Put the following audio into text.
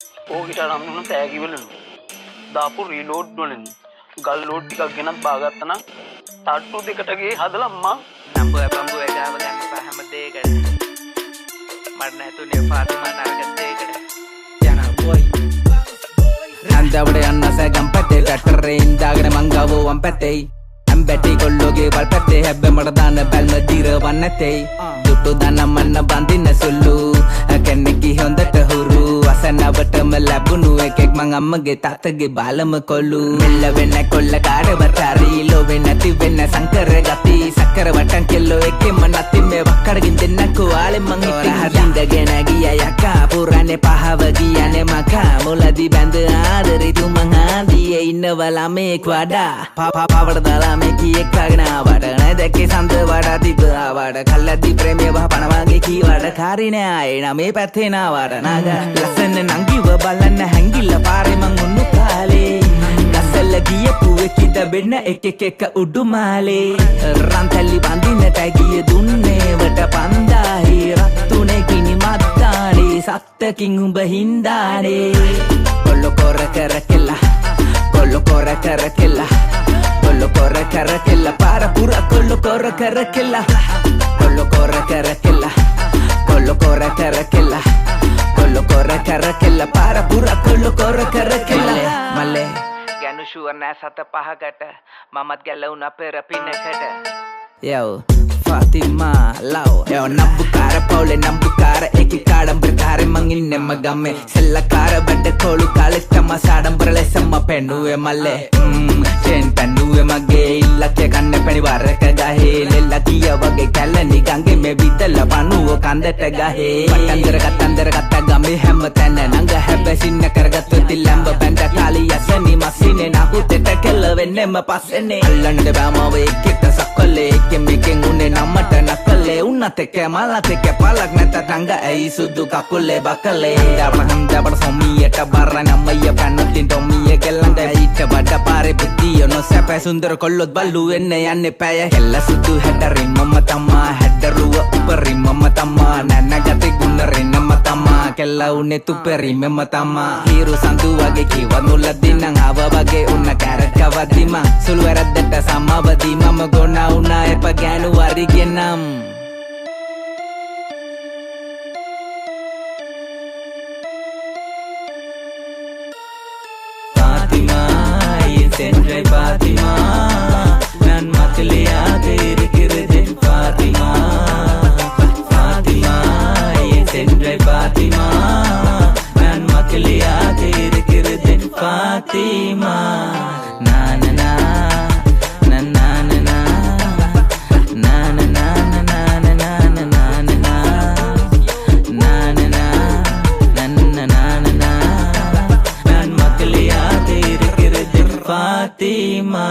ඕකට නම් තෑගි වලලු. දාපු රීලෝඩ් වලනේ. ගල් ලෝඩ් ටිකක් ගෙනත් බාගත්තා නම් තට්ටු දෙකට ගේ හදලා අම්මා නම්බුව පම්බුව ගාව ගන්න පහම දෙයකට මට නැතුනේ ෆාතිමා නරක දෙයකට යන බොයි නන්දවඩ යන්න සැගම් පැත්තේ ටැක්ටරේ ඉඳාගෙන මං ගාවෝ වම් පැත්තේ අම්බැටි කොල්ලෝගේ වල් පැත්තේ හැබ්බ මට දාන්න බැල්ම දිරවන්න නැතේ දුටු දාන මන්න බඳින්න සුළු කෙනෙක්ගේ හොඳට හුරු අසනවටම ලැබුණු එකෙක් මං අම්මගේ තාත්තගේ බාලම කොල්ලු මෙල්ල වෙන්න කොල්ල කාඩවතරි ලෝවෙ නැති වෙන්න සංකර ගති සක්කර වටන් කෙල්ලෝ එකෙම නැති මේ වක්කඩකින් දෙන්නකෝ ආලෙ මං හිටින් හදින්දගෙන ගියා යකා පුරානේ පහව ගියානේ මකා මුලදී බැඳ ආදරේ තුමන් ආදියේ ඉන්නවලා මේක් වඩා පාවඩ දාලා මේ කීයක් කාගෙන ආවට නැදකේ සඳ වඩා තිබ්බාවට කල්ලාදී ප්‍රේමය වහපනවාගේ කීවට කාරිනේ ආයේ නමේ පැත්තේ නාවට නාගා ලස්සන නංගිව බලන්න හැංගිල්ල පාරේ මං උන්නු කාලේ ගස්සල්ල ගියපු එකිද වෙන්න එක උඩුමාලේ රන්තැලි බඳින්නට ගිය දුන්නේ වට පන්දාහි රත්තුනේ කිනි මත්තානේ සත්තකින් උඹ හින්දානේ කොල්ල කොර කරකෙලා කොල්ල කොර කරකෙලා කොල්ල කොර කරකෙලා පාර පුර කොල්ල කොර කරකෙලා කොල්ල කොර කරකෙලා කොල්ල කොර කරකෙලා කොල්ල කොර කරකෙලා පාර පුර කොල්ල කොර කරකෙලා මල්ලේ ගෑනු ෂුවර් නෑ සත පහකට මමත් ගැලවුණා පෙර පිනකට Yo, Fatima, Lau Yo, Nambukara, Paule, Nambukara Eki kaadam berkare mangin nemma gamme Sella kara badde kolu kale Tama sadam berale sama pennuwe malle Chen pennuwe mage Illake kanne peni warreka gahe Lella kiya wage kallani gange me vidala panuwo kandeta gahe Patandera katta gamme hemma tenne Nanga hebbe sinna kargattu tillamba benda kali yasani masine Nakuteta kella vennema passene Allande bamawe ekita sakkole Mekin une namata nakale unnateke malateke palak neta tanga ei sudu kakule bakale handa bar somiyeta barra namaya pannutin tomiye gelanda ita bada pare budiyo no sepe sundar kollot ballu enne yanne paya hella sudu hedari mamma tamma hedaruwa upari mamma tamma nanagate gunare namma tamma kella une tuperi mamma tamma hiru sandu wage kiwa nuladinna ava wage unna karaka wadima sulwaraddata samavadi mama gona una Pagano warigenam Fatima Sendre Fatima Nan matliya irikirde Fatima Fatima Sendre Fatima Nan matliya irikirde Fatima na na na Fatima